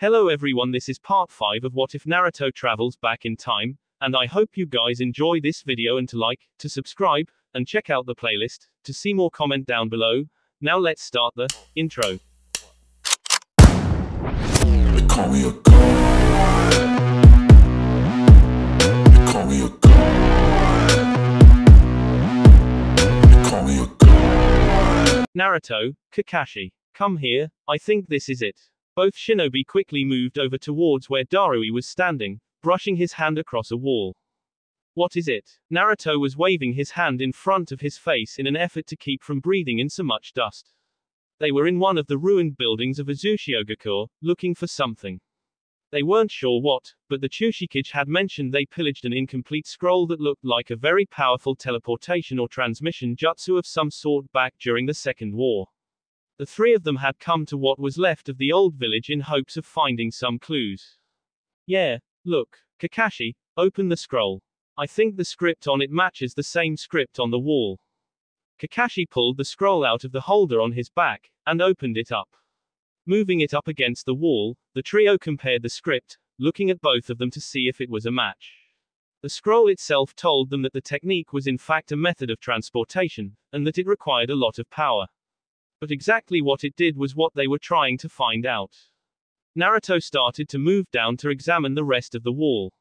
Hello everyone, this is part 5 of What If Naruto Travels Back in Time, and I hope you guys enjoy this video and to like, to subscribe, and check out the playlist, to see more comment down below. Now let's start the intro. They call me a god. They call me a god. They call me a god. Naruto, Kakashi, come here, I think this is it. Both shinobi quickly moved over towards where Darui was standing, brushing his hand across a wall. What is it? Naruto was waving his hand in front of his face in an effort to keep from breathing in so much dust. They were in one of the ruined buildings of Uzushiogakure, looking for something. They weren't sure what, but the Chushikage had mentioned they pillaged an incomplete scroll that looked like a very powerful teleportation or transmission jutsu of some sort back during the Second War. The three of them had come to what was left of the old village in hopes of finding some clues. Yeah, look, Kakashi, open the scroll. I think the script on it matches the same script on the wall. Kakashi pulled the scroll out of the holder on his back, and opened it up. Moving it up against the wall, the trio compared the script, looking at both of them to see if it was a match. The scroll itself told them that the technique was in fact a method of transportation, and that it required a lot of power. But exactly what it did was what they were trying to find out. Naruto started to move down to examine the rest of the wall.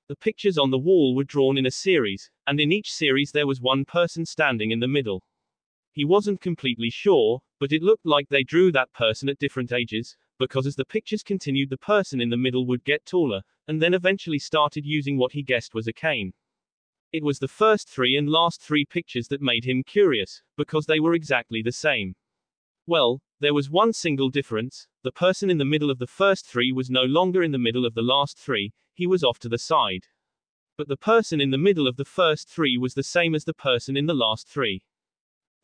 The pictures on the wall were drawn in a series, and in each series there was one person standing in the middle. He wasn't completely sure, but it looked like they drew that person at different ages, because as the pictures continued the person in the middle would get taller, and then eventually started using what he guessed was a cane. It was the first three and last three pictures that made him curious, because they were exactly the same. Well, there was one single difference. The person in the middle of the first three was no longer in the middle of the last three, he was off to the side. But the person in the middle of the first three was the same as the person in the last three.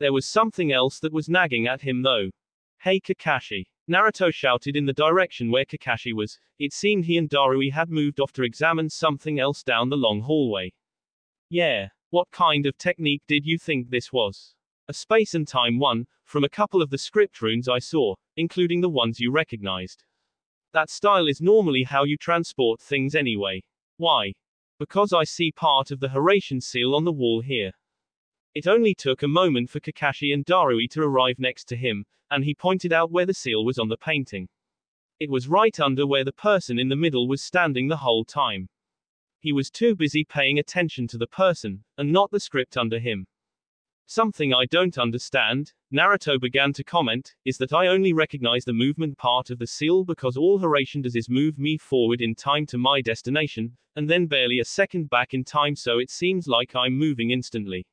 There was something else that was nagging at him though. Hey Kakashi. Naruto shouted in the direction where Kakashi was. It seemed he and Darui had moved off to examine something else down the long hallway. Yeah, what kind of technique did you think this was? A space and time one, from a couple of the script runes I saw, including the ones you recognized. That style is normally how you transport things anyway. Why? Because I see part of the Horatian seal on the wall here. It only took a moment for Kakashi and Darui to arrive next to him, and he pointed out where the seal was on the painting. It was right under where the person in the middle was standing the whole time. He was too busy paying attention to the person, and not the script under him. Something I don't understand, Naruto began to comment, is that I only recognize the movement part of the seal because all Horatian does is move me forward in time to my destination, and then barely a second back in time, so it seems like I'm moving instantly.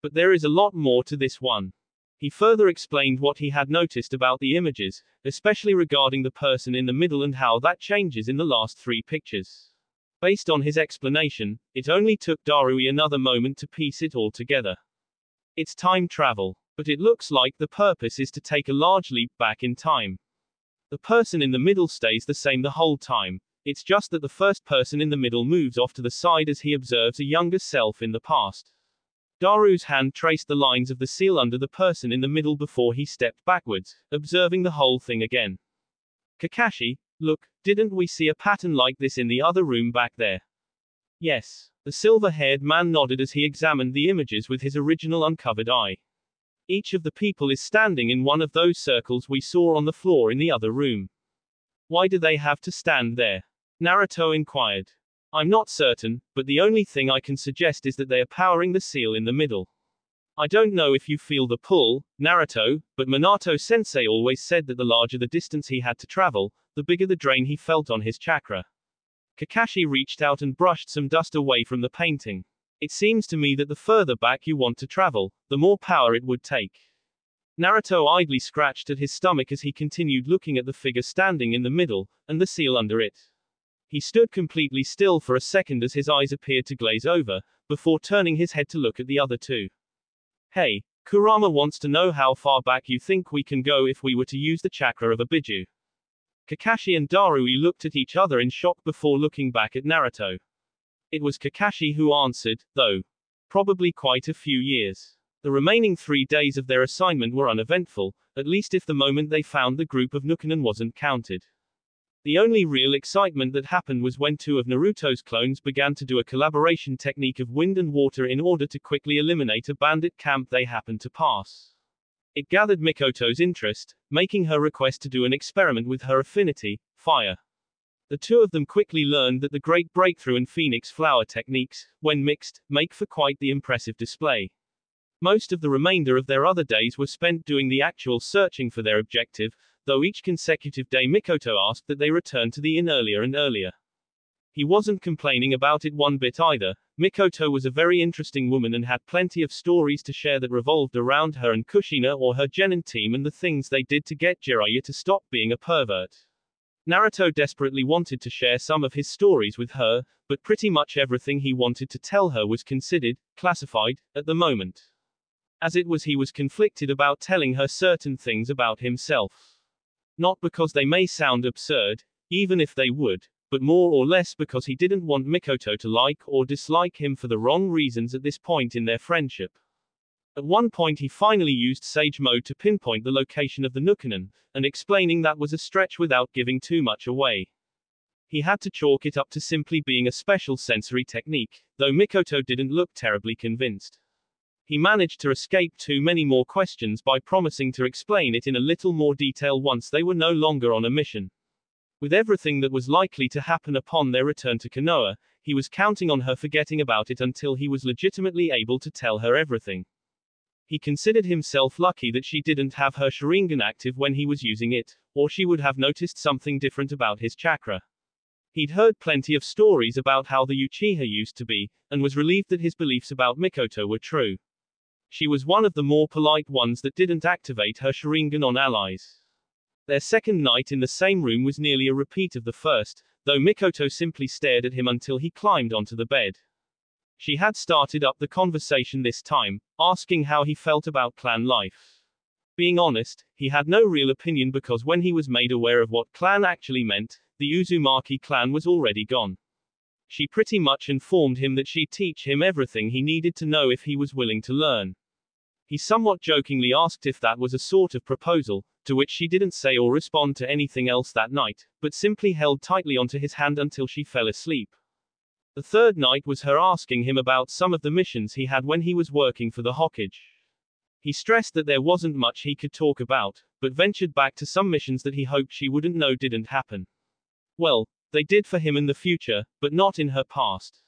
But there is a lot more to this one. He further explained what he had noticed about the images, especially regarding the person in the middle and how that changes in the last three pictures. Based on his explanation, it only took Darui another moment to piece it all together. It's time travel, but it looks like the purpose is to take a large leap back in time. The person in the middle stays the same the whole time, it's just that the first person in the middle moves off to the side as he observes a younger self in the past. Daru's hand traced the lines of the seal under the person in the middle before he stepped backwards, observing the whole thing again. Kakashi, look, didn't we see a pattern like this in the other room back there? Yes. The silver-haired man nodded as he examined the images with his original uncovered eye. Each of the people is standing in one of those circles we saw on the floor in the other room. Why do they have to stand there? Naruto inquired. I'm not certain, but the only thing I can suggest is that they are powering the seal in the middle. I don't know if you feel the pull, Naruto, but Minato-sensei always said that the larger the distance he had to travel, the bigger the drain he felt on his chakra. Kakashi reached out and brushed some dust away from the painting. It seems to me that the further back you want to travel, the more power it would take. Naruto idly scratched at his stomach as he continued looking at the figure standing in the middle, and the seal under it. He stood completely still for a second as his eyes appeared to glaze over, before turning his head to look at the other two. Hey, Kurama wants to know how far back you think we can go if we were to use the chakra of a Biju. Kakashi and Darui looked at each other in shock before looking back at Naruto. It was Kakashi who answered, though. Probably quite a few years. The remaining 3 days of their assignment were uneventful, at least if the moment they found the group of Nukanen wasn't counted. The only real excitement that happened was when two of Naruto's clones began to do a collaboration technique of wind and water in order to quickly eliminate a bandit camp they happened to pass. It gathered Mikoto's interest, making her request to do an experiment with her affinity, fire. The two of them quickly learned that the great breakthrough and phoenix flower techniques, when mixed, make for quite the impressive display. Most of the remainder of their other days were spent doing the actual searching for their objective, though each consecutive day Mikoto asked that they return to the inn earlier and earlier. He wasn't complaining about it one bit either. Mikoto was a very interesting woman and had plenty of stories to share that revolved around her and Kushina or her genin team and the things they did to get Jiraiya to stop being a pervert. Naruto desperately wanted to share some of his stories with her, but pretty much everything he wanted to tell her was considered classified at the moment. As it was, he was conflicted about telling her certain things about himself. Not because they may sound absurd, even if they would, but more or less because he didn't want Mikoto to like or dislike him for the wrong reasons at this point in their friendship. At one point he finally used Sage Mode to pinpoint the location of the Nukenon, and explaining that was a stretch without giving too much away. He had to chalk it up to simply being a special sensory technique, though Mikoto didn't look terribly convinced. He managed to escape too many more questions by promising to explain it in a little more detail once they were no longer on a mission. With everything that was likely to happen upon their return to Konoha, he was counting on her forgetting about it until he was legitimately able to tell her everything. He considered himself lucky that she didn't have her Sharingan active when he was using it, or she would have noticed something different about his chakra. He'd heard plenty of stories about how the Uchiha used to be, and was relieved that his beliefs about Mikoto were true. She was one of the more polite ones that didn't activate her Sharingan on allies. Their second night in the same room was nearly a repeat of the first, though Mikoto simply stared at him until he climbed onto the bed. She had started up the conversation this time, asking how he felt about clan life. Being honest, he had no real opinion because when he was made aware of what clan actually meant, the Uzumaki clan was already gone. She pretty much informed him that she'd teach him everything he needed to know if he was willing to learn. He somewhat jokingly asked if that was a sort of proposal, to which she didn't say or respond to anything else that night, but simply held tightly onto his hand until she fell asleep. The third night was her asking him about some of the missions he had when he was working for the Hokage. He stressed that there wasn't much he could talk about, but ventured back to some missions that he hoped she wouldn't know didn't happen. Well, they did for him in the future, but not in her past.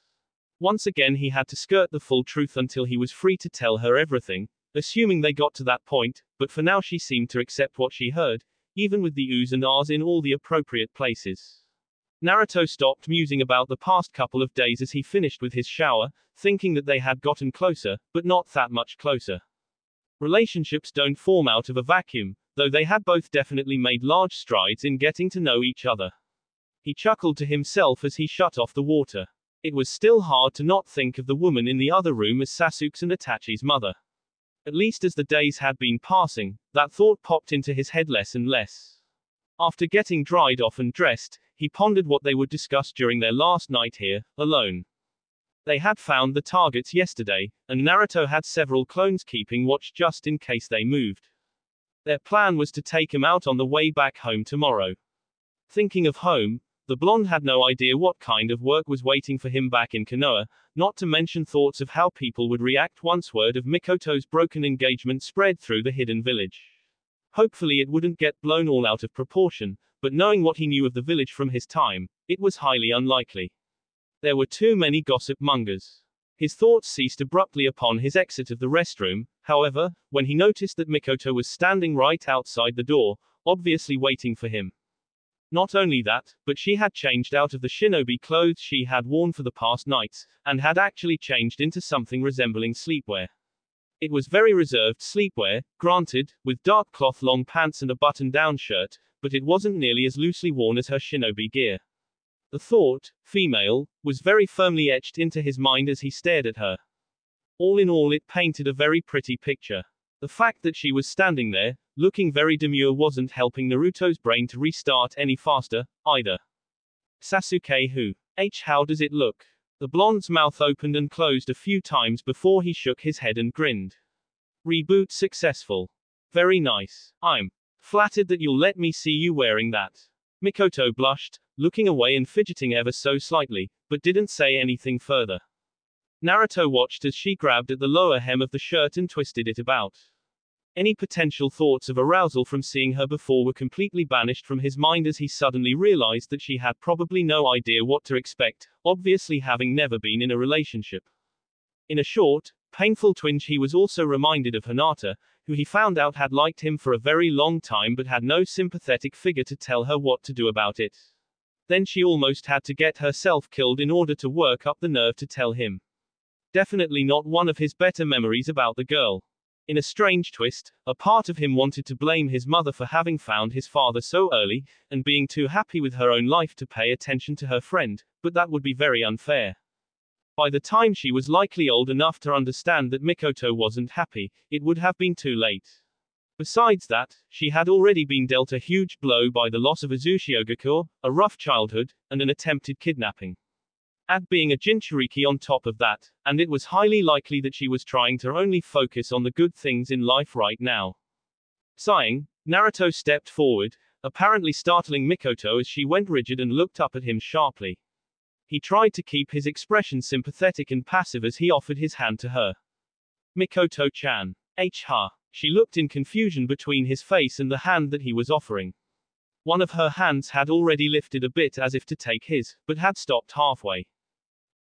Once again he had to skirt the full truth until he was free to tell her everything, assuming they got to that point, but for now she seemed to accept what she heard, even with the oohs and ahs in all the appropriate places. Naruto stopped musing about the past couple of days as he finished with his shower, thinking that they had gotten closer, but not that much closer. Relationships don't form out of a vacuum, though they had both definitely made large strides in getting to know each other. He chuckled to himself as he shut off the water. It was still hard to not think of the woman in the other room as Sasuke's and Itachi's mother. At least as the days had been passing, that thought popped into his head less and less. After getting dried off and dressed, he pondered what they would discuss during their last night here, alone. They had found the targets yesterday, and Naruto had several clones keeping watch just in case they moved. Their plan was to take him out on the way back home tomorrow. Thinking of home, the blonde had no idea what kind of work was waiting for him back in Konoha, not to mention thoughts of how people would react once word of Mikoto's broken engagement spread through the hidden village. Hopefully it wouldn't get blown all out of proportion, but knowing what he knew of the village from his time, it was highly unlikely. There were too many gossip mongers. His thoughts ceased abruptly upon his exit of the restroom, however, when he noticed that Mikoto was standing right outside the door, obviously waiting for him. Not only that, but she had changed out of the shinobi clothes she had worn for the past nights, and had actually changed into something resembling sleepwear. It was very reserved sleepwear, granted, with dark cloth long pants and a button-down shirt, but it wasn't nearly as loosely worn as her shinobi gear. The thought, female, was very firmly etched into his mind as he stared at her. All in all, it painted a very pretty picture. The fact that she was standing there, looking very demure, wasn't helping Naruto's brain to restart any faster, either. Sasuke who? How does it look? The blonde's mouth opened and closed a few times before he shook his head and grinned. Reboot successful. Very nice. I'm flattered that you'll let me see you wearing that. Mikoto blushed, looking away and fidgeting ever so slightly, but didn't say anything further. Naruto watched as she grabbed at the lower hem of the shirt and twisted it about. Any potential thoughts of arousal from seeing her before were completely banished from his mind as he suddenly realized that she had probably no idea what to expect, obviously having never been in a relationship. In a short, painful twinge he was also reminded of Hinata, who he found out had liked him for a very long time but had no sympathetic figure to tell her what to do about it. Then she almost had to get herself killed in order to work up the nerve to tell him. Definitely not one of his better memories about the girl. In a strange twist, a part of him wanted to blame his mother for having found his father so early, and being too happy with her own life to pay attention to her friend, but that would be very unfair. By the time she was likely old enough to understand that Mikoto wasn't happy, it would have been too late. Besides that, she had already been dealt a huge blow by the loss of Uzushiogakure, a rough childhood, and an attempted kidnapping. Add being a Jinchuriki on top of that, and it was highly likely that she was trying to only focus on the good things in life right now. Sighing, Naruto stepped forward, apparently startling Mikoto as she went rigid and looked up at him sharply. He tried to keep his expression sympathetic and passive as he offered his hand to her. Mikoto-chan. Ha. She looked in confusion between his face and the hand that he was offering. One of her hands had already lifted a bit as if to take his, but had stopped halfway.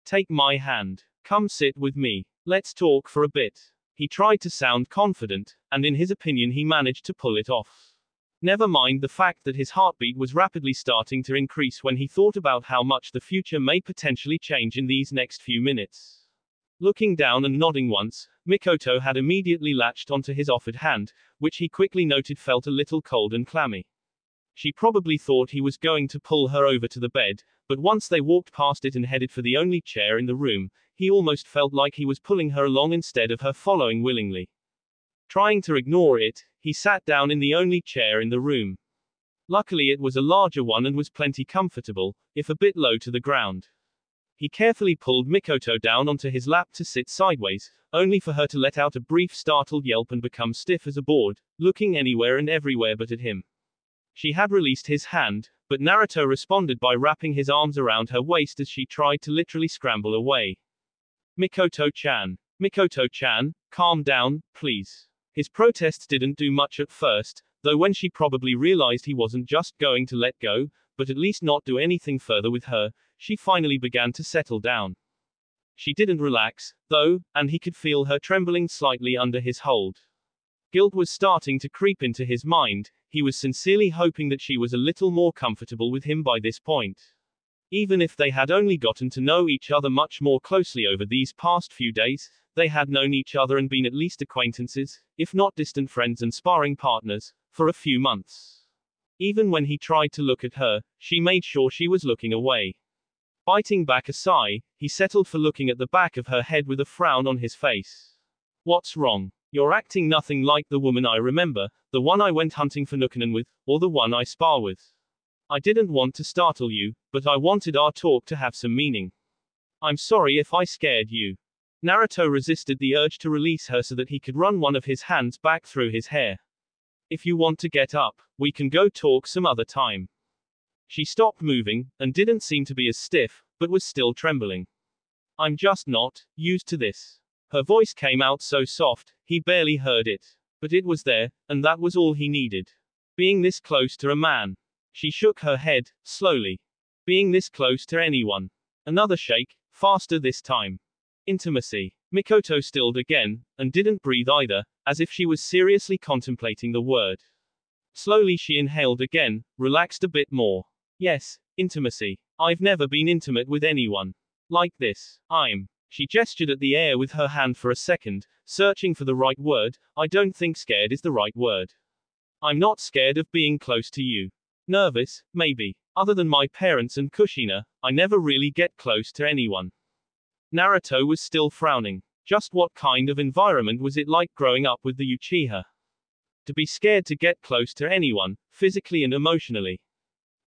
Take my hand. Come sit with me. Let's talk for a bit. He tried to sound confident, and in his opinion he managed to pull it off. Never mind the fact that his heartbeat was rapidly starting to increase when he thought about how much the future may potentially change in these next few minutes. Looking down and nodding once, Mikoto had immediately latched onto his offered hand, which he quickly noted felt a little cold and clammy. She probably thought he was going to pull her over to the bed, but once they walked past it and headed for the only chair in the room, he almost felt like he was pulling her along instead of her following willingly. Trying to ignore it, he sat down in the only chair in the room. Luckily it was a larger one and was plenty comfortable, if a bit low to the ground. He carefully pulled Mikoto down onto his lap to sit sideways, only for her to let out a brief startled yelp and become stiff as a board, looking anywhere and everywhere but at him. She had released his hand, but Naruto responded by wrapping his arms around her waist as she tried to literally scramble away. Mikoto-chan. Mikoto-chan, calm down, please. His protests didn't do much at first, though when she probably realized he wasn't just going to let go, but at least not do anything further with her, she finally began to settle down. She didn't relax, though, and he could feel her trembling slightly under his hold. Guilt was starting to creep into his mind. He was sincerely hoping that she was a little more comfortable with him by this point. Even if they had only gotten to know each other much more closely over these past few days, they had known each other and been at least acquaintances, if not distant friends and sparring partners, for a few months. Even when he tried to look at her, she made sure she was looking away. Biting back a sigh, he settled for looking at the back of her head with a frown on his face. What's wrong? You're acting nothing like the woman I remember, the one I went hunting for Nukanon with, or the one I spar with. I didn't want to startle you, but I wanted our talk to have some meaning. I'm sorry if I scared you. Naruto resisted the urge to release her so that he could run one of his hands back through his hair. If you want to get up, we can go talk some other time. She stopped moving, and didn't seem to be as stiff, but was still trembling. I'm just not used to this. Her voice came out so soft, he barely heard it. But it was there, and that was all he needed. Being this close to a man. She shook her head, slowly. Being this close to anyone. Another shake, faster this time. Intimacy. Mikoto stilled again, and didn't breathe either, as if she was seriously contemplating the word. Slowly she inhaled again, relaxed a bit more. Yes, intimacy. I've never been intimate with anyone. Like this. She gestured at the air with her hand for a second, searching for the right word. I don't think scared is the right word. I'm not scared of being close to you. Nervous, maybe. Other than my parents and Kushina, I never really get close to anyone. Naruto was still frowning. Just what kind of environment was it like growing up with the Uchiha? To be scared to get close to anyone, physically and emotionally.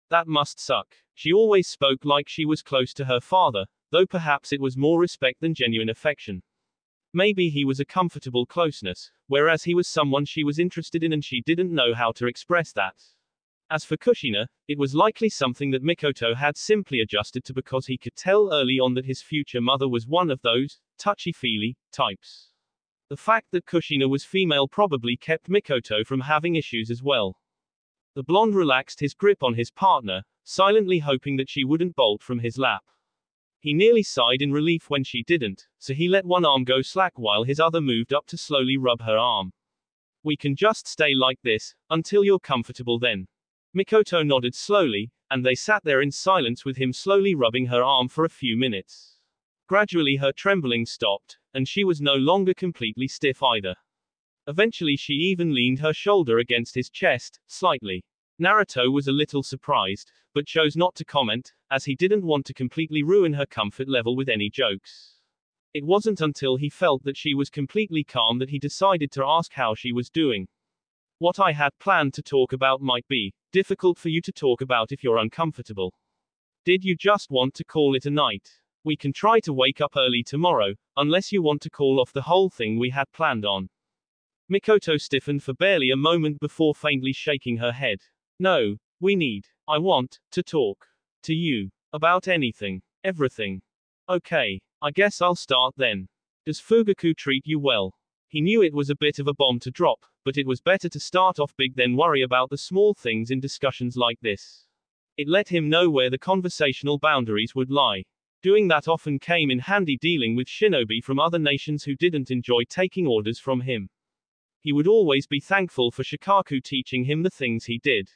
That must suck. She always spoke like she was close to her father, though perhaps it was more respect than genuine affection. Maybe he was a comfortable closeness, whereas he was someone she was interested in and she didn't know how to express that. As for Kushina, it was likely something that Mikoto had simply adjusted to because he could tell early on that his future mother was one of those touchy-feely types. The fact that Kushina was female probably kept Mikoto from having issues as well. The blonde relaxed his grip on his partner, silently hoping that she wouldn't bolt from his lap. He nearly sighed in relief when she didn't, so he let one arm go slack while his other moved up to slowly rub her arm. We can just stay like this, until you're comfortable then. Mikoto nodded slowly, and they sat there in silence with him slowly rubbing her arm for a few minutes. Gradually her trembling stopped, and she was no longer completely stiff either. Eventually she even leaned her shoulder against his chest, slightly. Naruto was a little surprised, but chose not to comment, as he didn't want to completely ruin her comfort level with any jokes. It wasn't until he felt that she was completely calm that he decided to ask how she was doing. What I had planned to talk about might be difficult for you to talk about if you're uncomfortable. Did you just want to call it a night? We can try to wake up early tomorrow, unless you want to call off the whole thing we had planned on. Mikoto stiffened for barely a moment before faintly shaking her head. No, I want to talk to you about anything, everything. Okay, I guess I'll start then. Does Fugaku treat you well? He knew it was a bit of a bomb to drop, but it was better to start off big than worry about the small things in discussions like this. It let him know where the conversational boundaries would lie. Doing that often came in handy dealing with shinobi from other nations who didn't enjoy taking orders from him. He would always be thankful for Shikaku teaching him the things he did.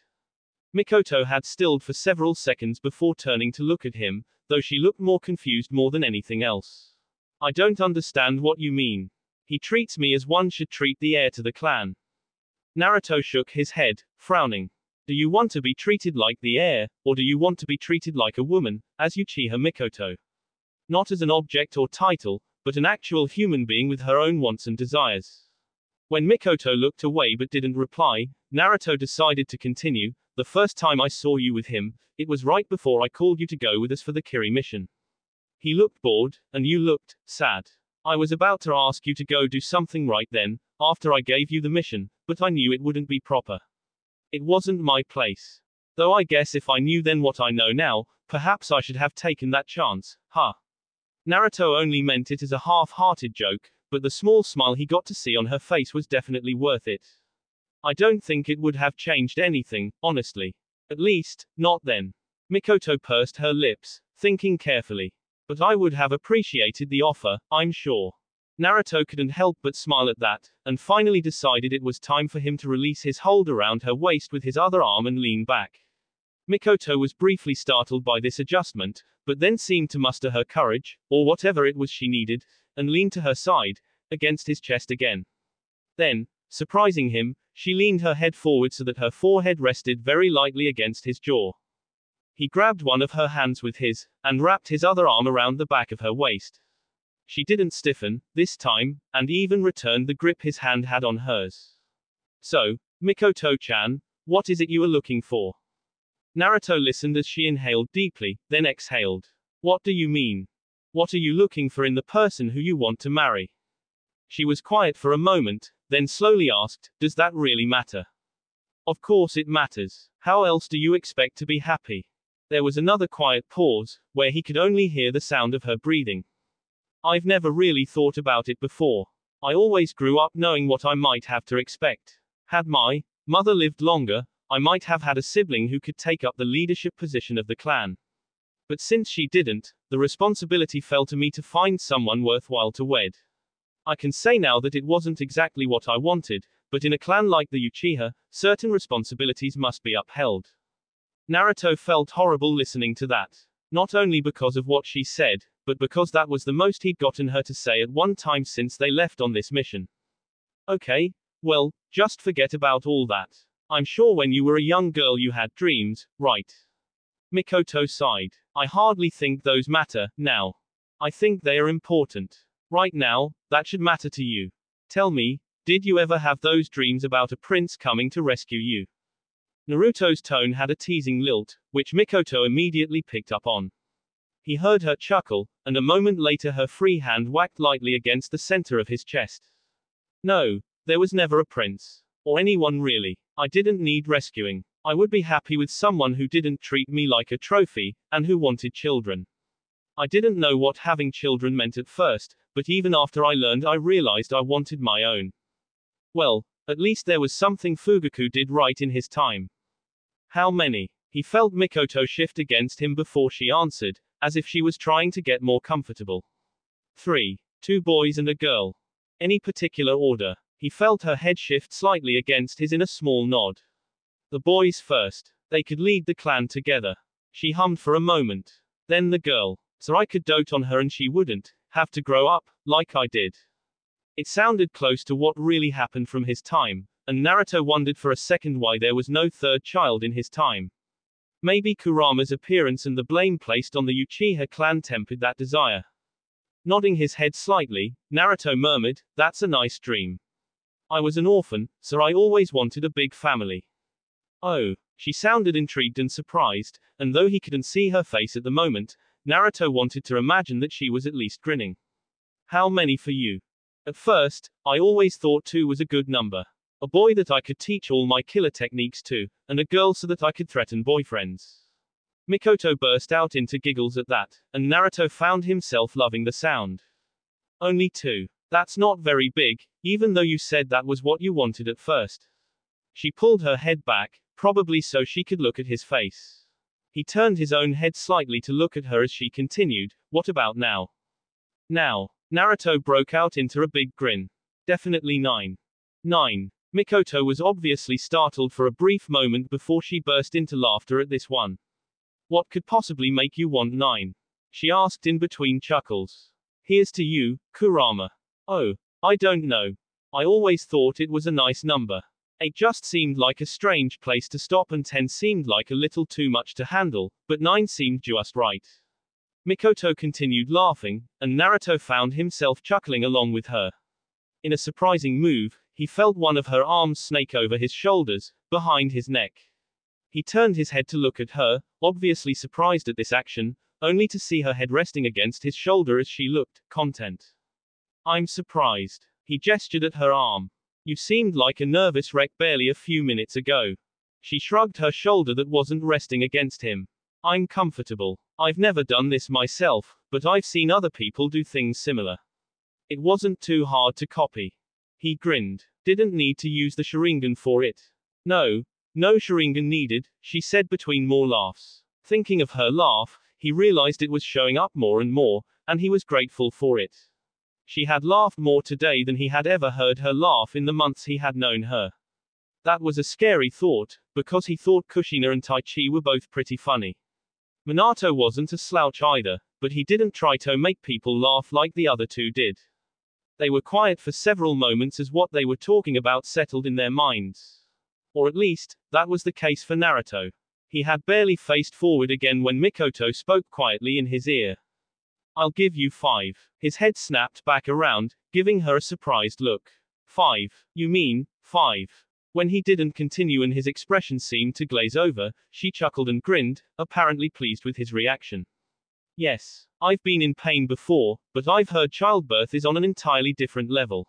Mikoto had stilled for several seconds before turning to look at him, though she looked more confused more than anything else. I don't understand what you mean. He treats me as one should treat the heir to the clan. Naruto shook his head, frowning. Do you want to be treated like the heir, or do you want to be treated like a woman, as Uchiha Mikoto? Not as an object or title, but an actual human being with her own wants and desires. When Mikoto looked away but didn't reply, Naruto decided to continue. The first time I saw you with him, it was right before I called you to go with us for the Kiri mission. He looked bored, and you looked sad. I was about to ask you to go do something right then, after I gave you the mission, but I knew it wouldn't be proper. It wasn't my place. Though I guess if I knew then what I know now, perhaps I should have taken that chance, huh? Naruto only meant it as a half-hearted joke, but the small smile he got to see on her face was definitely worth it. I don't think it would have changed anything, honestly. At least, not then. Mikoto pursed her lips, thinking carefully. But I would have appreciated the offer, I'm sure. Naruto couldn't help but smile at that, and finally decided it was time for him to release his hold around her waist with his other arm and lean back. Mikoto was briefly startled by this adjustment, but then seemed to muster her courage, or whatever it was she needed, and leaned to her side, against his chest again. Then, surprising him, she leaned her head forward so that her forehead rested very lightly against his jaw. He grabbed one of her hands with his, and wrapped his other arm around the back of her waist. She didn't stiffen, this time, and even returned the grip his hand had on hers. So, Mikoto-chan, what is it you are looking for? Naruto listened as she inhaled deeply, then exhaled. What do you mean? What are you looking for in the person who you want to marry? She was quiet for a moment, then slowly asked, does that really matter? Of course it matters. How else do you expect to be happy? There was another quiet pause, where he could only hear the sound of her breathing. I've never really thought about it before. I always grew up knowing what I might have to expect. Had my mother lived longer, I might have had a sibling who could take up the leadership position of the clan. But since she didn't, the responsibility fell to me to find someone worthwhile to wed. I can say now that it wasn't exactly what I wanted, but in a clan like the Uchiha, certain responsibilities must be upheld. Naruto felt horrible listening to that. Not only because of what she said, but because that was the most he'd gotten her to say at one time since they left on this mission. Okay, well, just forget about all that. I'm sure when you were a young girl you had dreams, right? Mikoto sighed. I hardly think those matter, now. I think they are important. Right now, that should matter to you. Tell me, did you ever have those dreams about a prince coming to rescue you? Naruto's tone had a teasing lilt, which Mikoto immediately picked up on. He heard her chuckle, and a moment later her free hand whacked lightly against the center of his chest. No, there was never a prince. Or anyone really. I didn't need rescuing. I would be happy with someone who didn't treat me like a trophy, and who wanted children. I didn't know what having children meant at first, but even after I learned, I realized I wanted my own. Well, at least there was something Fugaku did right in his time. How many? He felt Mikoto shift against him before she answered, as if she was trying to get more comfortable. 3. 2 boys and a girl. Any particular order? He felt her head shift slightly against his in a small nod. The boys first. They could lead the clan together. She hummed for a moment. Then the girl. So I could dote on her and she wouldn't have to grow up, like I did. It sounded close to what really happened from his time, and Naruto wondered for a second why there was no third child in his time. Maybe Kurama's appearance and the blame placed on the Uchiha clan tempered that desire. Nodding his head slightly, Naruto murmured, "That's a nice dream. I was an orphan, so I always wanted a big family." Oh, she sounded intrigued and surprised, and though he couldn't see her face at the moment, Naruto wanted to imagine that she was at least grinning. "How many for you?" "At first, I always thought 2 was a good number. A boy that I could teach all my killer techniques to, and a girl so that I could threaten boyfriends." Mikoto burst out into giggles at that, and Naruto found himself loving the sound. "Only 2. That's not very big, even though you said that was what you wanted at first." She pulled her head back, probably so she could look at his face. He turned his own head slightly to look at her as she continued, "What about now?" "Now." Naruto broke out into a big grin. "Definitely 9. 9. Mikoto was obviously startled for a brief moment before she burst into laughter at this one. "What could possibly make you want 9? She asked in between chuckles. "Here's to you, Kurama." "Oh, I don't know. I always thought it was a nice number. 8 just seemed like a strange place to stop and 10 seemed like a little too much to handle, but 9 seemed just right." Mikoto continued laughing, and Naruto found himself chuckling along with her. In a surprising move, he felt one of her arms snake over his shoulders, behind his neck. He turned his head to look at her, obviously surprised at this action, only to see her head resting against his shoulder as she looked content. "I'm surprised." He gestured at her arm. "You seemed like a nervous wreck barely a few minutes ago." She shrugged her shoulder that wasn't resting against him. "I'm comfortable. I've never done this myself, but I've seen other people do things similar. It wasn't too hard to copy." He grinned. "Didn't need to use the Sharingan for it." No Sharingan needed," she said between more laughs. Thinking of her laugh, he realized it was showing up more and more, and he was grateful for it. She had laughed more today than he had ever heard her laugh in the months he had known her. That was a scary thought, because he thought Kushina and Taichi were both pretty funny. Minato wasn't a slouch either, but he didn't try to make people laugh like the other 2 did. They were quiet for several moments as what they were talking about settled in their minds. Or at least, that was the case for Naruto. He had barely faced forward again when Mikoto spoke quietly in his ear. "I'll give you 5. His head snapped back around, giving her a surprised look. "5? You mean 5? When he didn't continue and his expression seemed to glaze over, she chuckled and grinned, apparently pleased with his reaction. "Yes. I've been in pain before, but I've heard childbirth is on an entirely different level.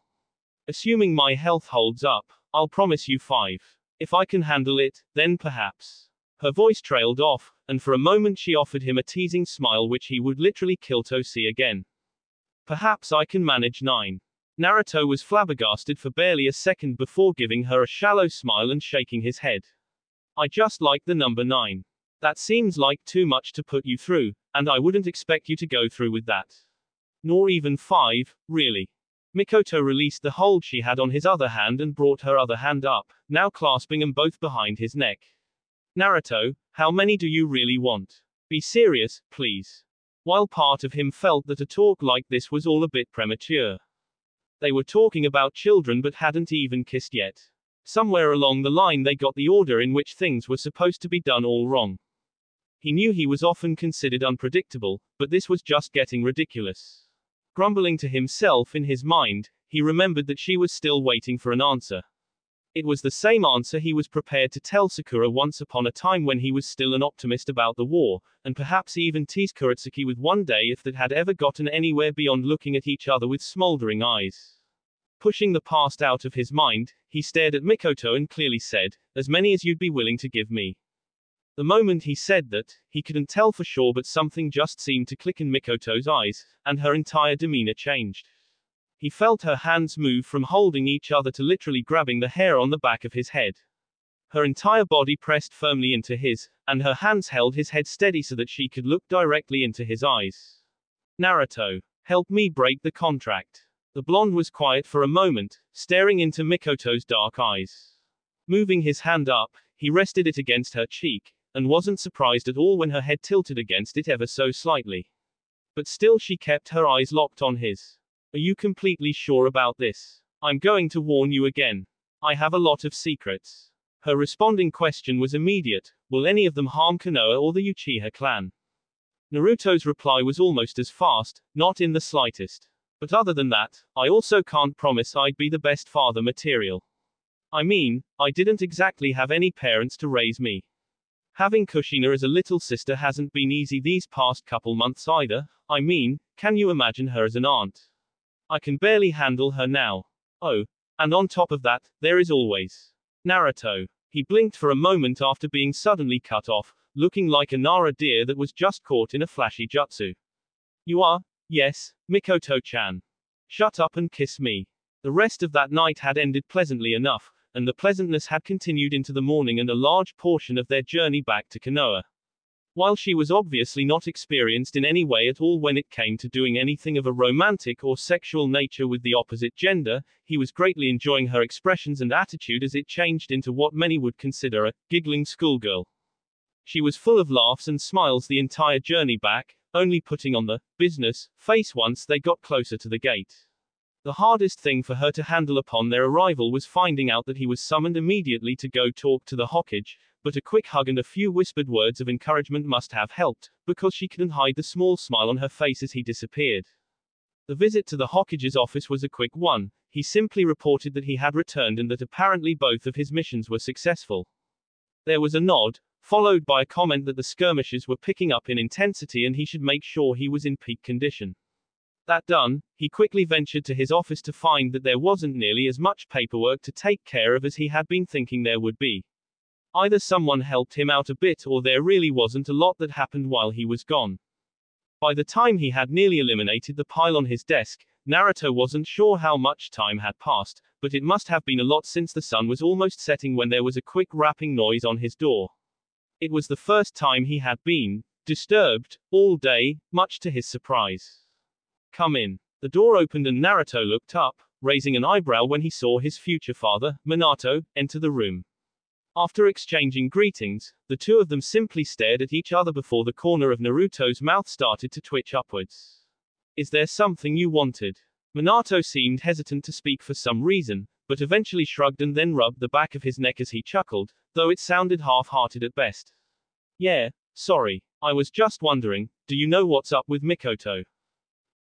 Assuming my health holds up, I'll promise you 5. If I can handle it, then perhaps." Her voice trailed off, and for a moment she offered him a teasing smile which he would literally kill to see again. "Perhaps I can manage 9. Naruto was flabbergasted for barely a second before giving her a shallow smile and shaking his head. "I just like the number 9. That seems like too much to put you through, and I wouldn't expect you to go through with that. Nor even 5, really." Mikoto released the hold she had on his other hand and brought her other hand up, now clasping them both behind his neck. "Naruto, how many do you really want? Be serious, please." While part of him felt that a talk like this was all a bit premature. They were talking about children but hadn't even kissed yet. Somewhere along the line they got the order in which things were supposed to be done all wrong. He knew he was often considered unpredictable, but this was just getting ridiculous. Grumbling to himself in his mind, he remembered that she was still waiting for an answer. It was the same answer he was prepared to tell Sakura once upon a time when he was still an optimist about the war, and perhaps even tease Kuretsuki with one day if that had ever gotten anywhere beyond looking at each other with smoldering eyes. Pushing the past out of his mind, he stared at Mikoto and clearly said, "As many as you'd be willing to give me." The moment he said that, he couldn't tell for sure but something just seemed to click in Mikoto's eyes, and her entire demeanor changed. He felt her hands move from holding each other to literally grabbing the hair on the back of his head. Her entire body pressed firmly into his, and her hands held his head steady so that she could look directly into his eyes. "Naruto, help me break the contract." The blonde was quiet for a moment, staring into Mikoto's dark eyes. Moving his hand up, he rested it against her cheek, and wasn't surprised at all when her head tilted against it ever so slightly. But still she kept her eyes locked on his. "Are you completely sure about this? I'm going to warn you again. I have a lot of secrets." Her responding question was immediate: will any of them harm Konoha or the Uchiha clan? Naruto's reply was almost as fast: not in the slightest. But other than that, I also can't promise I'd be the best father material. I mean, I didn't exactly have any parents to raise me. Having Kushina as a little sister hasn't been easy these past couple months either. I mean, can you imagine her as an aunt? I can barely handle her now. Oh, and on top of that, there is always Naruto. He blinked for a moment after being suddenly cut off, looking like a Nara deer that was just caught in a flashy jutsu. "You are? Yes, Mikoto-chan. Shut up and kiss me." The rest of that night had ended pleasantly enough, and the pleasantness had continued into the morning and a large portion of their journey back to Konoha. While she was obviously not experienced in any way at all when it came to doing anything of a romantic or sexual nature with the opposite gender, he was greatly enjoying her expressions and attitude as it changed into what many would consider a giggling schoolgirl. She was full of laughs and smiles the entire journey back, only putting on the business face once they got closer to the gate. The hardest thing for her to handle upon their arrival was finding out that he was summoned immediately to go talk to the Hokage, but a quick hug and a few whispered words of encouragement must have helped, because she couldn't hide the small smile on her face as he disappeared. The visit to the Hokage's office was a quick one. He simply reported that he had returned and that apparently both of his missions were successful. There was a nod, followed by a comment that the skirmishes were picking up in intensity and he should make sure he was in peak condition. That done, he quickly ventured to his office to find that there wasn't nearly as much paperwork to take care of as he had been thinking there would be. Either someone helped him out a bit or there really wasn't a lot that happened while he was gone. By the time he had nearly eliminated the pile on his desk, Naruto wasn't sure how much time had passed, but it must have been a lot since the sun was almost setting when there was a quick rapping noise on his door. It was the first time he had been disturbed all day, much to his surprise. "Come in." The door opened and Naruto looked up, raising an eyebrow when he saw his future father, Minato, enter the room. After exchanging greetings, the two of them simply stared at each other before the corner of Naruto's mouth started to twitch upwards. "Is there something you wanted?" Minato seemed hesitant to speak for some reason, but eventually shrugged and then rubbed the back of his neck as he chuckled, though it sounded half-hearted at best. "Yeah, sorry. I was just wondering, do you know what's up with Mikoto?"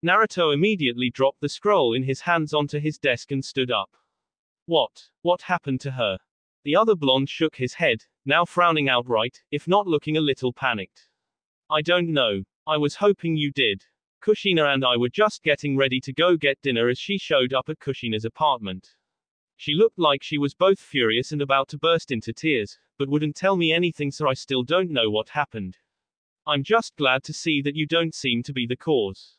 Naruto immediately dropped the scroll in his hands onto his desk and stood up. What happened to her?" The other blonde shook his head, now frowning outright, if not looking a little panicked. "I don't know. I was hoping you did. Kushina and I were just getting ready to go get dinner as she showed up at Kushina's apartment. She looked like she was both furious and about to burst into tears, but wouldn't tell me anything, so I still don't know what happened. I'm just glad to see that you don't seem to be the cause."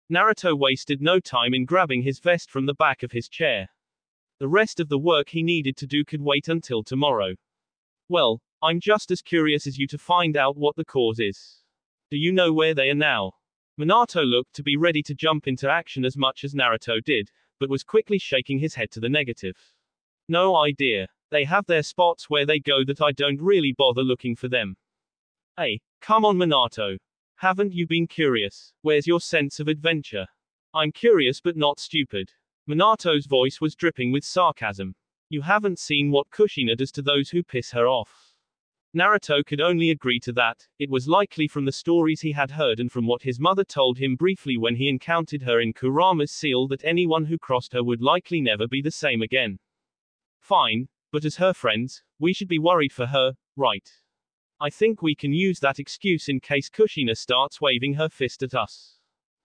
Naruto wasted no time in grabbing his vest from the back of his chair. The rest of the work he needed to do could wait until tomorrow. "Well, I'm just as curious as you to find out what the cause is. Do you know where they are now?" Minato looked to be ready to jump into action as much as Naruto did, but was quickly shaking his head to the negative. "No idea. They have their spots where they go that I don't really bother looking for them." "Hey, come on Minato. Haven't you been curious? Where's your sense of adventure?" "I'm curious but not stupid." Minato's voice was dripping with sarcasm. "You haven't seen what Kushina does to those who piss her off." Naruto could only agree to that. It was likely from the stories he had heard and from what his mother told him briefly when he encountered her in Kurama's seal that anyone who crossed her would likely never be the same again. "Fine, but as her friends, we should be worried for her, right? I think we can use that excuse in case Kushina starts waving her fist at us.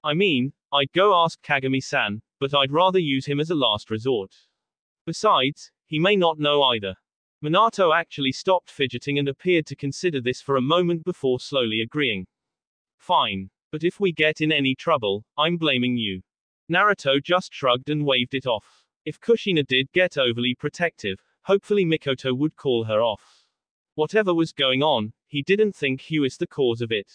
I mean, I'd go ask Kagami-san, but I'd rather use him as a last resort. Besides, he may not know either. Minato actually stopped fidgeting and appeared to consider this for a moment before slowly agreeing. Fine. But if we get in any trouble, I'm blaming you. Naruto just shrugged and waved it off. If Kushina did get overly protective, hopefully Mikoto would call her off. Whatever was going on, he didn't think Hugh is the cause of it.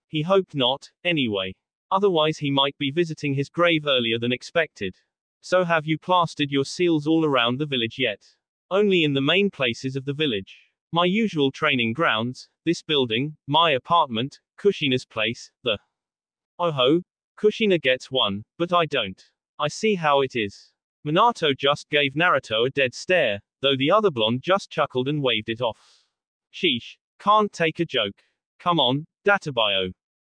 He hoped not, anyway. Otherwise he might be visiting his grave earlier than expected. So have you plastered your seals all around the village yet? Only in the main places of the village. My usual training grounds, this building, my apartment, Kushina's place, the... Oh ho, Kushina gets one, but I don't. I see how it is. Minato just gave Naruto a dead stare, though the other blonde just chuckled and waved it off. Sheesh, can't take a joke. Come on, Databio.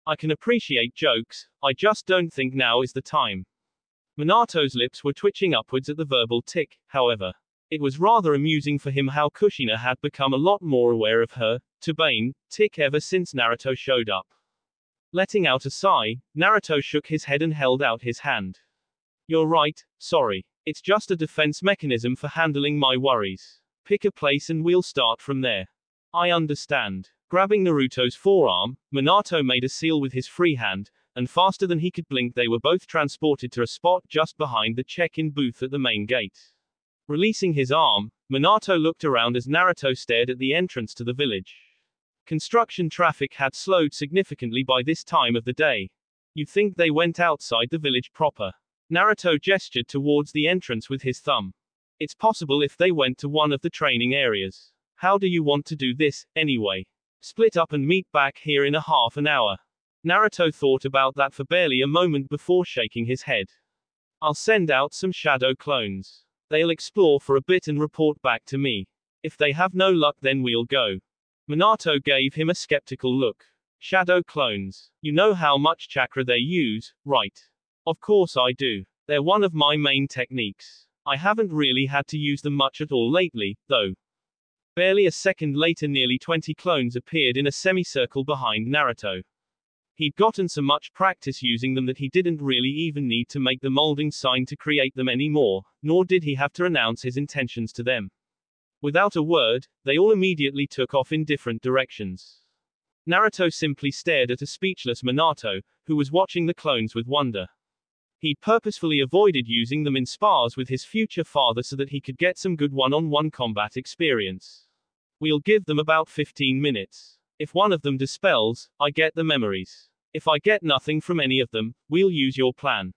I can appreciate jokes, I just don't think now is the time. Minato's lips were twitching upwards at the verbal tick, however. It was rather amusing for him how Kushina had become a lot more aware of her, Tobane, tick ever since Naruto showed up. Letting out a sigh, Naruto shook his head and held out his hand. You're right, sorry. It's just a defense mechanism for handling my worries. Pick a place and we'll start from there. I understand. Grabbing Naruto's forearm, Minato made a seal with his free hand, and faster than he could blink they were both transported to a spot just behind the check-in booth at the main gate. Releasing his arm, Minato looked around as Naruto stared at the entrance to the village. Construction traffic had slowed significantly by this time of the day. You think they went outside the village proper? Naruto gestured towards the entrance with his thumb. It's possible if they went to one of the training areas. How do you want to do this, anyway? Split up and meet back here in a half an hour. Naruto thought about that for barely a moment before shaking his head. I'll send out some shadow clones. They'll explore for a bit and report back to me. If they have no luck then we'll go. Minato gave him a skeptical look. Shadow clones. You know how much chakra they use, right? Of course I do. They're one of my main techniques. I haven't really had to use them much at all lately, though. Barely a second later nearly 20 clones appeared in a semicircle behind Naruto. He'd gotten so much practice using them that he didn't really even need to make the molding sign to create them anymore, nor did he have to announce his intentions to them. Without a word, they all immediately took off in different directions. Naruto simply stared at a speechless Minato, who was watching the clones with wonder. He'd purposefully avoided using them in spars with his future father so that he could get some good one-on-one combat experience. We'll give them about 15 minutes. If one of them dispels, I get the memories. If I get nothing from any of them, we'll use your plan.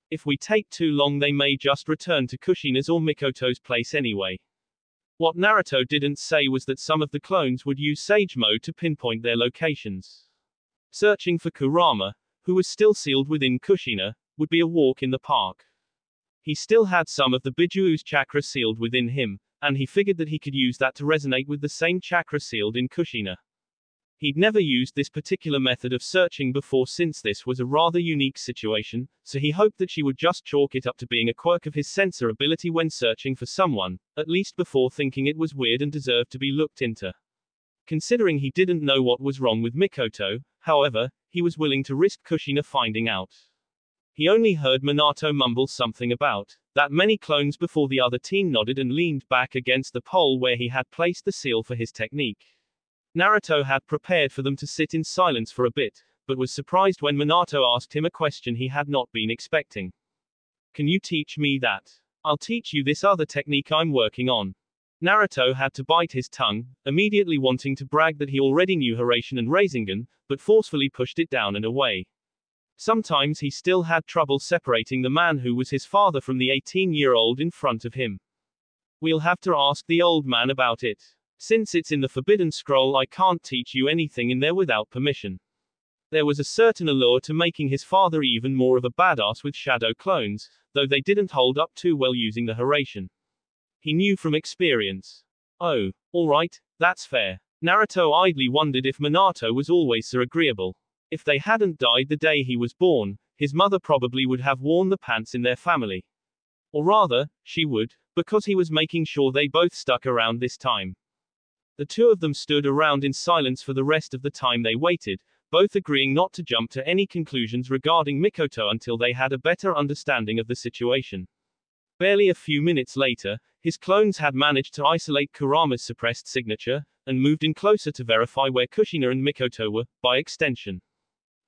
If we take too long they may just return to Kushina's or Mikoto's place anyway. What Naruto didn't say was that some of the clones would use Sage Mode to pinpoint their locations. Searching for Kurama, who was still sealed within Kushina, would be a walk in the park. He still had some of the Bijuu's chakra sealed within him, and he figured that he could use that to resonate with the same chakra sealed in Kushina. He'd never used this particular method of searching before since this was a rather unique situation, so he hoped that she would just chalk it up to being a quirk of his sensor ability when searching for someone, at least before thinking it was weird and deserved to be looked into. Considering he didn't know what was wrong with Mikoto, however, he was willing to risk Kushina finding out. He only heard Minato mumble something about that many clones before the other teen nodded and leaned back against the pole where he had placed the seal for his technique. Naruto had prepared for them to sit in silence for a bit, but was surprised when Minato asked him a question he had not been expecting. Can you teach me that? I'll teach you this other technique I'm working on. Naruto had to bite his tongue, immediately wanting to brag that he already knew Hiraishin and Rasengan, but forcefully pushed it down and away. Sometimes he still had trouble separating the man who was his father from the 18-year-old in front of him. We'll have to ask the old man about it. Since it's in the Forbidden Scroll I can't teach you anything in there without permission. There was a certain allure to making his father even more of a badass with shadow clones, though they didn't hold up too well using the Hiraishin. He knew from experience. Oh, alright, that's fair. Naruto idly wondered if Minato was always so agreeable. If they hadn't died the day he was born, his mother probably would have worn the pants in their family. Or rather, she would, because he was making sure they both stuck around this time. The two of them stood around in silence for the rest of the time they waited, both agreeing not to jump to any conclusions regarding Mikoto until they had a better understanding of the situation. Barely a few minutes later, his clones had managed to isolate Kurama's suppressed signature, and moved in closer to verify where Kushina and Mikoto were, by extension.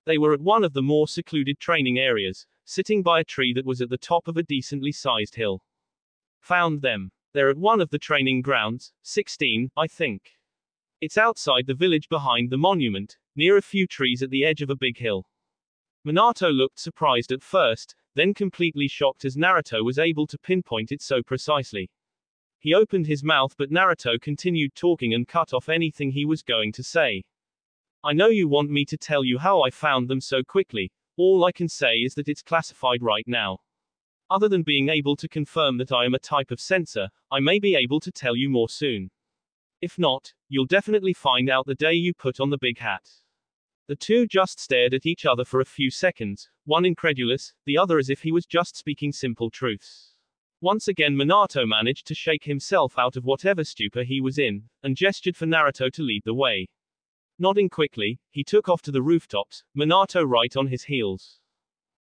They were at one of the more secluded training areas, sitting by a tree that was at the top of a decently sized hill. Found them. They're at one of the training grounds, 16, I think. It's outside the village behind the monument, near a few trees at the edge of a big hill. Minato looked surprised at first, then completely shocked as Naruto was able to pinpoint it so precisely. He opened his mouth but Naruto continued talking and cut off anything he was going to say. I know you want me to tell you how I found them so quickly, all I can say is that it's classified right now. Other than being able to confirm that I am a type of sensor, I may be able to tell you more soon. If not, you'll definitely find out the day you put on the big hat. The two just stared at each other for a few seconds, one incredulous, the other as if he was just speaking simple truths. Once again Minato managed to shake himself out of whatever stupor he was in, and gestured for Naruto to lead the way. Nodding quickly, he took off to the rooftops, Minato right on his heels.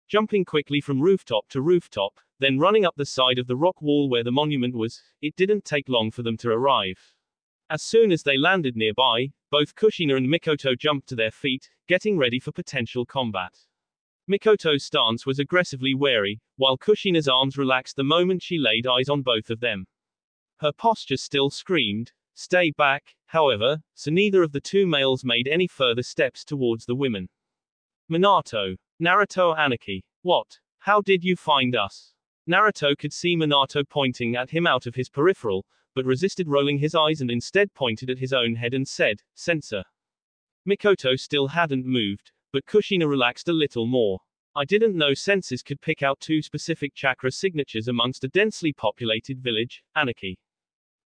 Jumping quickly from rooftop to rooftop, then running up the side of the rock wall where the monument was, it didn't take long for them to arrive. As soon as they landed nearby, both Kushina and Mikoto jumped to their feet, getting ready for potential combat. Mikoto's stance was aggressively wary, while Kushina's arms relaxed the moment she laid eyes on both of them. Her posture still screamed, "Stay back," however, so neither of the two males made any further steps towards the women. Minato. Naruto Anarchy. What? How did you find us? Naruto could see Minato pointing at him out of his peripheral, but resisted rolling his eyes and instead pointed at his own head and said, "Sensor." Mikoto still hadn't moved, but Kushina relaxed a little more. I didn't know senses could pick out two specific chakra signatures amongst a densely populated village, Anarchy.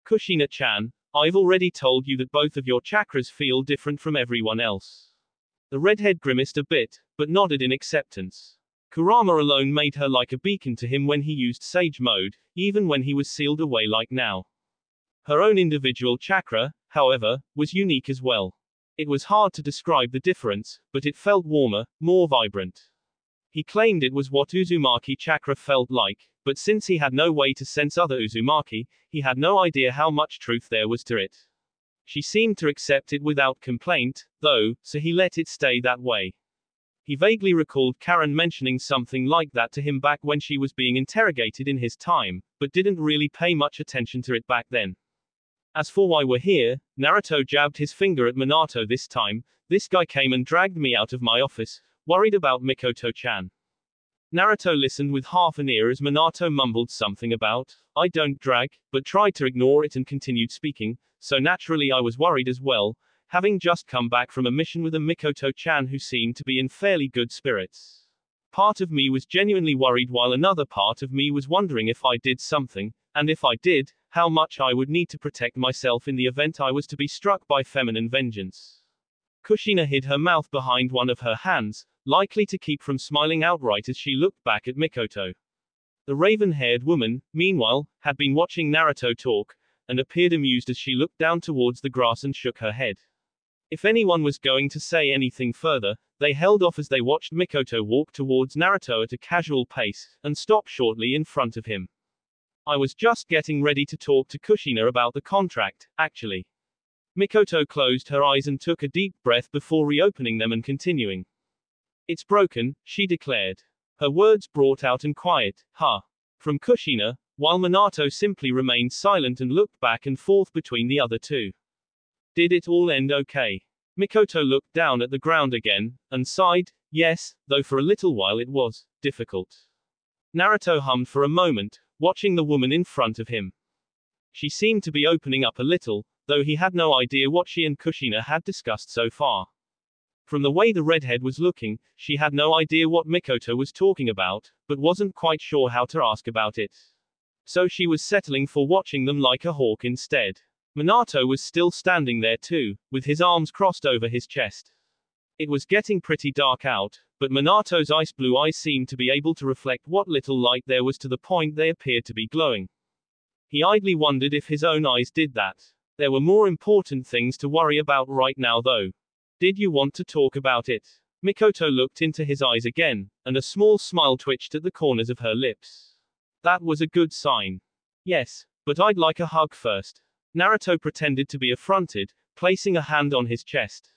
Kushina-chan, I've already told you that both of your chakras feel different from everyone else. The redhead grimaced a bit, but nodded in acceptance. Kurama alone made her like a beacon to him when he used Sage Mode, even when he was sealed away like now. Her own individual chakra, however, was unique as well. It was hard to describe the difference, but it felt warmer, more vibrant. He claimed it was what Uzumaki chakra felt like, but since he had no way to sense other Uzumaki, he had no idea how much truth there was to it. She seemed to accept it without complaint, though, so he let it stay that way. He vaguely recalled Karen mentioning something like that to him back when she was being interrogated in his time, but didn't really pay much attention to it back then. As for why we're here, Naruto jabbed his finger at Minato this time. This guy came and dragged me out of my office, worried about Mikoto-chan. Naruto listened with half an ear as Minato mumbled something about, "I don't drag," but tried to ignore it and continued speaking, so naturally I was worried as well, having just come back from a mission with a Mikoto-chan who seemed to be in fairly good spirits. Part of me was genuinely worried while another part of me was wondering if I did something, and if I did, how much I would need to protect myself in the event I was to be struck by feminine vengeance. Kushina hid her mouth behind one of her hands, likely to keep from smiling outright as she looked back at Mikoto. The raven-haired woman, meanwhile, had been watching Naruto talk, and appeared amused as she looked down towards the grass and shook her head. If anyone was going to say anything further, they held off as they watched Mikoto walk towards Naruto at a casual pace, and stop shortly in front of him. I was just getting ready to talk to Kushina about the contract, actually. Mikoto closed her eyes and took a deep breath before reopening them and continuing. "It's broken," she declared. Her words brought out an quiet, "Huh," from Kushina, while Minato simply remained silent and looked back and forth between the other two. Did it all end okay? Mikoto looked down at the ground again, and sighed, yes, though for a little while it was difficult. Naruto hummed for a moment, watching the woman in front of him. She seemed to be opening up a little, though he had no idea what she and Kushina had discussed so far. From the way the redhead was looking, she had no idea what Mikoto was talking about, but wasn't quite sure how to ask about it. So she was settling for watching them like a hawk instead. Minato was still standing there too, with his arms crossed over his chest. It was getting pretty dark out, but Minato's ice blue eyes seemed to be able to reflect what little light there was to the point they appeared to be glowing. He idly wondered if his own eyes did that. There were more important things to worry about right now though. Did you want to talk about it? Mikoto looked into his eyes again, and a small smile twitched at the corners of her lips. That was a good sign. Yes, but I'd like a hug first. Naruto pretended to be affronted, placing a hand on his chest.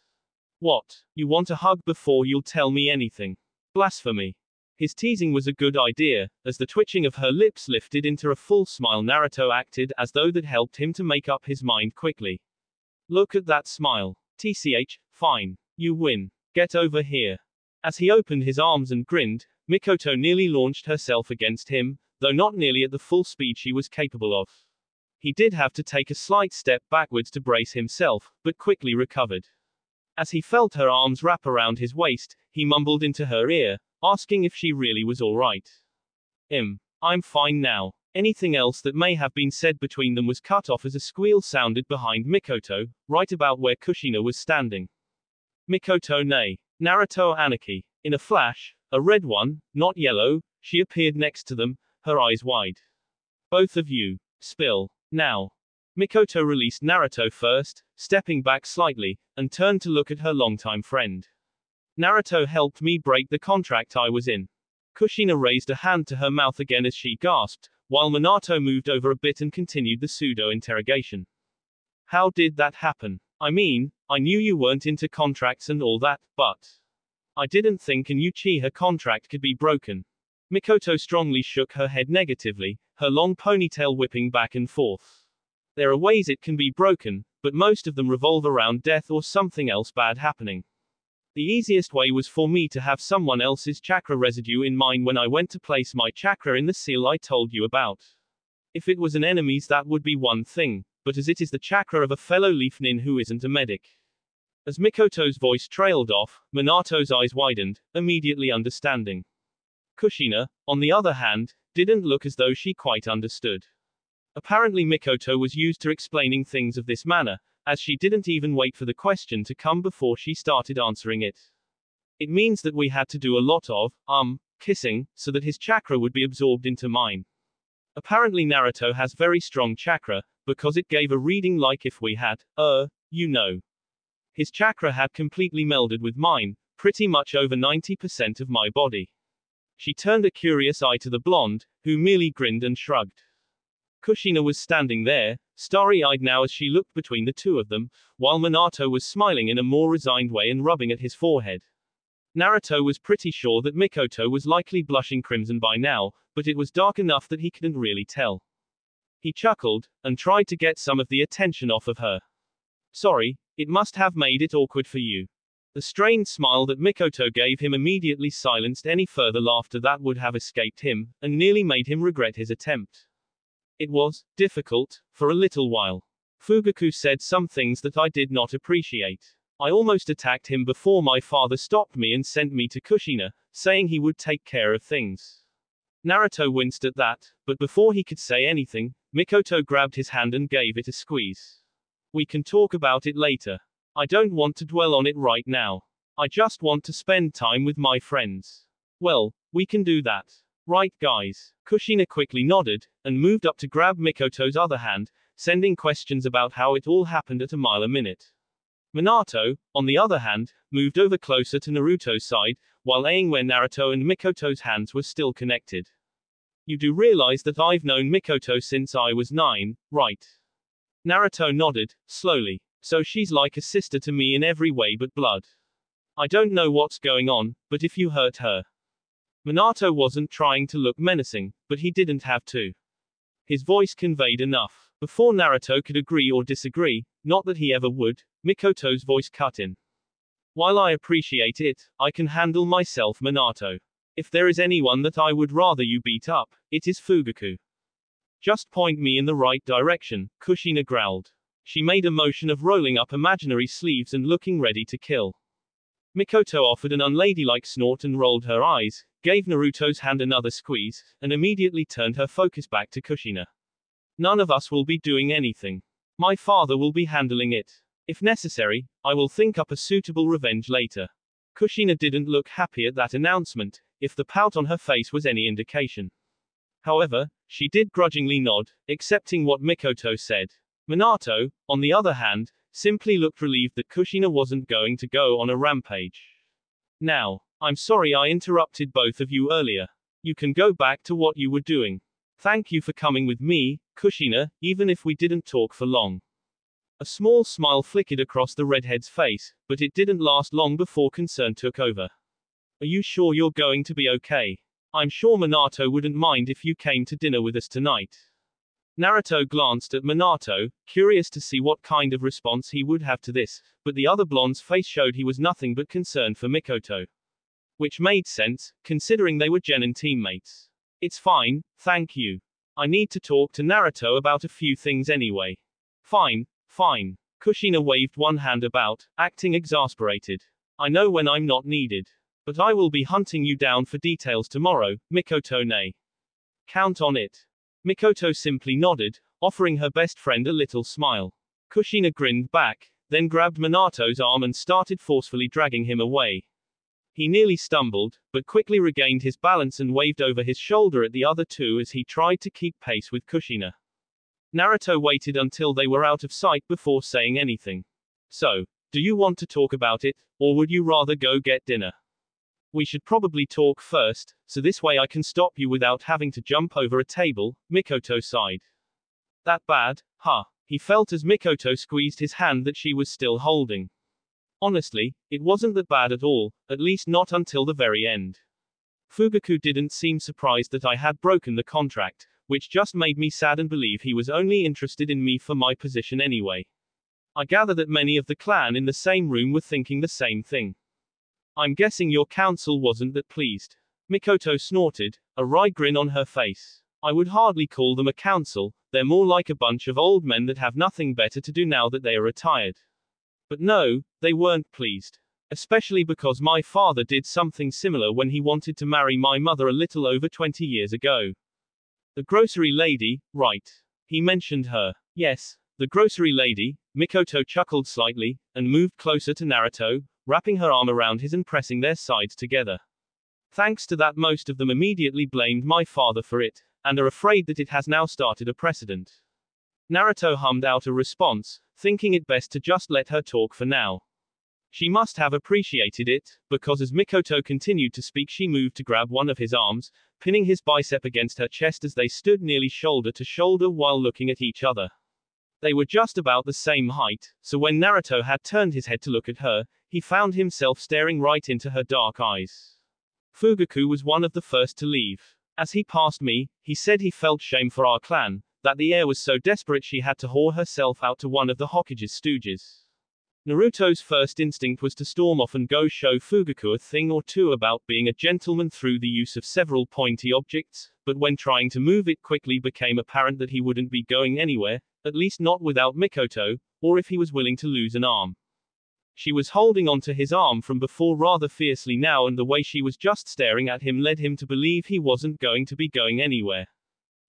What? You want a hug before you'll tell me anything? Blasphemy. His teasing was a good idea, as the twitching of her lips lifted into a full smile. Naruto acted as though that helped him to make up his mind quickly. Look at that smile. TCH, fine. You win. Get over here. As he opened his arms and grinned, Mikoto nearly launched herself against him, though not nearly at the full speed she was capable of. He did have to take a slight step backwards to brace himself, but quickly recovered. As he felt her arms wrap around his waist, he mumbled into her ear, asking if she really was all right. I'm fine now. Anything else that may have been said between them was cut off as a squeal sounded behind Mikoto, right about where Kushina was standing. Mikoto nay. Naruto Anarchy. In a flash, a red one, not yellow, she appeared next to them, her eyes wide. Both of you. Spill. Now. Mikoto released Naruto first, stepping back slightly, and turned to look at her longtime friend. Naruto helped me break the contract I was in. Kushina raised a hand to her mouth again as she gasped, while Minato moved over a bit and continued the pseudo-interrogation. How did that happen? I mean, I knew you weren't into contracts and all that, but I didn't think an Uchiha contract could be broken. Mikoto strongly shook her head negatively, her long ponytail whipping back and forth. There are ways it can be broken, but most of them revolve around death or something else bad happening. The easiest way was for me to have someone else's chakra residue in mine when I went to place my chakra in the seal I told you about. If it was an enemy's that would be one thing, but as it is the chakra of a fellow leaf nin who isn't a medic. As Mikoto's voice trailed off, Minato's eyes widened, immediately understanding. Kushina, on the other hand, didn't look as though she quite understood. Apparently Mikoto was used to explaining things of this manner, as she didn't even wait for the question to come before she started answering it. It means that we had to do a lot of, kissing, so that his chakra would be absorbed into mine. Apparently Naruto has very strong chakra, because it gave a reading like if we had, you know. His chakra had completely melded with mine, pretty much over 90% of my body. She turned a curious eye to the blonde, who merely grinned and shrugged. Kushina was standing there, starry-eyed now as she looked between the two of them, while Minato was smiling in a more resigned way and rubbing at his forehead. Naruto was pretty sure that Mikoto was likely blushing crimson by now, but it was dark enough that he couldn't really tell. He chuckled, and tried to get some of the attention off of her. Sorry, it must have made it awkward for you. The strained smile that Mikoto gave him immediately silenced any further laughter that would have escaped him, and nearly made him regret his attempt. It was difficult, for a little while. Fugaku said some things that I did not appreciate. I almost attacked him before my father stopped me and sent me to Kushina, saying he would take care of things. Naruto winced at that, but before he could say anything, Mikoto grabbed his hand and gave it a squeeze. We can talk about it later. I don't want to dwell on it right now. I just want to spend time with my friends. Well, we can do that. Right guys. Kushina quickly nodded, and moved up to grab Mikoto's other hand, sending questions about how it all happened at a mile a minute. Minato, on the other hand, moved over closer to Naruto's side, while aiming where Naruto and Mikoto's hands were still connected. You do realize that I've known Mikoto since I was 9, right? Naruto nodded, slowly. So she's like a sister to me in every way but blood. I don't know what's going on, but if you hurt her. Minato wasn't trying to look menacing, but he didn't have to. His voice conveyed enough. Before Naruto could agree or disagree, not that he ever would, Mikoto's voice cut in. While I appreciate it, I can handle myself, Minato. If there is anyone that I would rather you beat up, it is Fugaku. Just point me in the right direction, Kushina growled. She made a motion of rolling up imaginary sleeves and looking ready to kill. Mikoto offered an unladylike snort and rolled her eyes, gave Naruto's hand another squeeze, and immediately turned her focus back to Kushina. None of us will be doing anything. My father will be handling it. If necessary, I will think up a suitable revenge later. Kushina didn't look happy at that announcement, if the pout on her face was any indication. However, she did grudgingly nod, accepting what Mikoto said. Minato, on the other hand, simply looked relieved that Kushina wasn't going to go on a rampage. Now, I'm sorry I interrupted both of you earlier. You can go back to what you were doing. Thank you for coming with me, Kushina, even if we didn't talk for long. A small smile flickered across the redhead's face, but it didn't last long before concern took over. Are you sure you're going to be okay? I'm sure Minato wouldn't mind if you came to dinner with us tonight. Naruto glanced at Minato, curious to see what kind of response he would have to this, but the other blonde's face showed he was nothing but concerned for Mikoto. Which made sense, considering they were genin teammates. It's fine, thank you. I need to talk to Naruto about a few things anyway. Fine, fine. Kushina waved one hand about, acting exasperated. I know when I'm not needed. But I will be hunting you down for details tomorrow, Mikoto ne. Count on it. Mikoto simply nodded, offering her best friend a little smile. Kushina grinned back, then grabbed Minato's arm and started forcefully dragging him away. He nearly stumbled, but quickly regained his balance and waved over his shoulder at the other two as he tried to keep pace with Kushina. Naruto waited until they were out of sight before saying anything. So, do you want to talk about it, or would you rather go get dinner? We should probably talk first, so this way I can stop you without having to jump over a table, Mikoto sighed. That bad, huh? He felt as Mikoto squeezed his hand that she was still holding. Honestly, it wasn't that bad at all, at least not until the very end. Fugaku didn't seem surprised that I had broken the contract, which just made me sad and believe he was only interested in me for my position anyway. I gather that many of the clan in the same room were thinking the same thing. I'm guessing your council wasn't that pleased. Mikoto snorted, a wry grin on her face. I would hardly call them a council, they're more like a bunch of old men that have nothing better to do now that they are retired. But no, they weren't pleased. Especially because my father did something similar when he wanted to marry my mother a little over 20 years ago. The grocery lady, right? He mentioned her. Yes, the grocery lady. Mikoto chuckled slightly, and moved closer to Naruto, wrapping her arm around his and pressing their sides together. Thanks to that, most of them immediately blamed my father for it, and are afraid that it has now started a precedent. Naruto hummed out a response, thinking it best to just let her talk for now. She must have appreciated it, because as Mikoto continued to speak she moved to grab one of his arms, pinning his bicep against her chest as they stood nearly shoulder to shoulder while looking at each other. They were just about the same height, so when Naruto had turned his head to look at her, he found himself staring right into her dark eyes. Fugaku was one of the first to leave. As he passed me, he said he felt shame for our clan, that the heir was so desperate she had to whore herself out to one of the Hokage's stooges. Naruto's first instinct was to storm off and go show Fugaku a thing or two about being a gentleman through the use of several pointy objects, but when trying to move it quickly became apparent that he wouldn't be going anywhere, at least not without Mikoto, or if he was willing to lose an arm. She was holding onto his arm from before rather fiercely now, and the way she was just staring at him led him to believe he wasn't going to be going anywhere.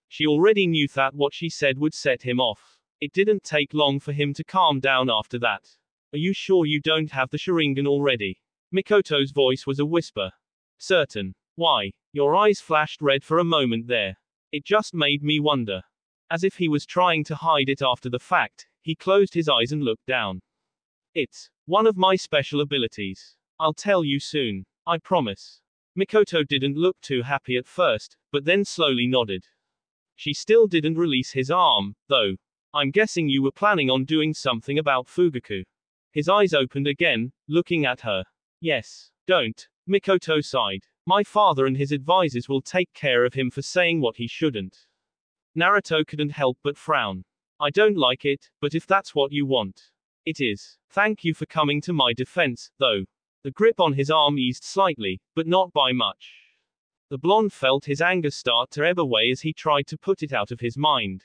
She already knew that what she said would set him off. It didn't take long for him to calm down after that. Are you sure you don't have the Sharingan already? Mikoto's voice was a whisper. Certain. Why? Your eyes flashed red for a moment there. It just made me wonder. As if he was trying to hide it after the fact, he closed his eyes and looked down. It's one of my special abilities. I'll tell you soon. I promise. Mikoto didn't look too happy at first, but then slowly nodded. She still didn't release his arm, though. I'm guessing you were planning on doing something about Fugaku. His eyes opened again, looking at her. Yes. Don't. Mikoto sighed. My father and his advisors will take care of him for saying what he shouldn't. Naruto couldn't help but frown. I don't like it, but if that's what you want. It is. Thank you for coming to my defense, though. The grip on his arm eased slightly, but not by much. The blonde felt his anger start to ebb away as he tried to put it out of his mind.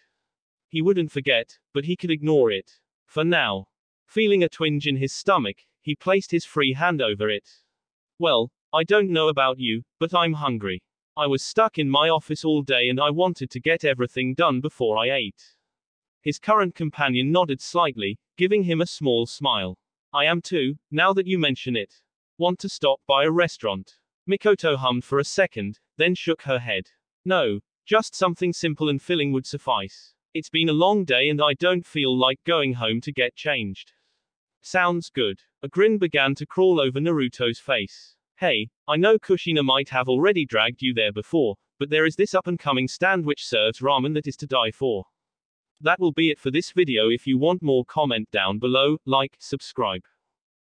He wouldn't forget, but he could ignore it. For now. Feeling a twinge in his stomach, he placed his free hand over it. Well, I don't know about you, but I'm hungry. I was stuck in my office all day and I wanted to get everything done before I ate. His current companion nodded slightly, giving him a small smile. I am too, now that you mention it. Want to stop by a restaurant? Mikoto hummed for a second, then shook her head. No, just something simple and filling would suffice. It's been a long day and I don't feel like going home to get changed. Sounds good. A grin began to crawl over Naruto's face. Hey, I know Kushina might have already dragged you there before, but there is this up-and-coming stand which serves ramen that is to die for. That will be it for this video. If you want more, comment down below, like, subscribe.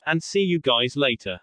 And see you guys later.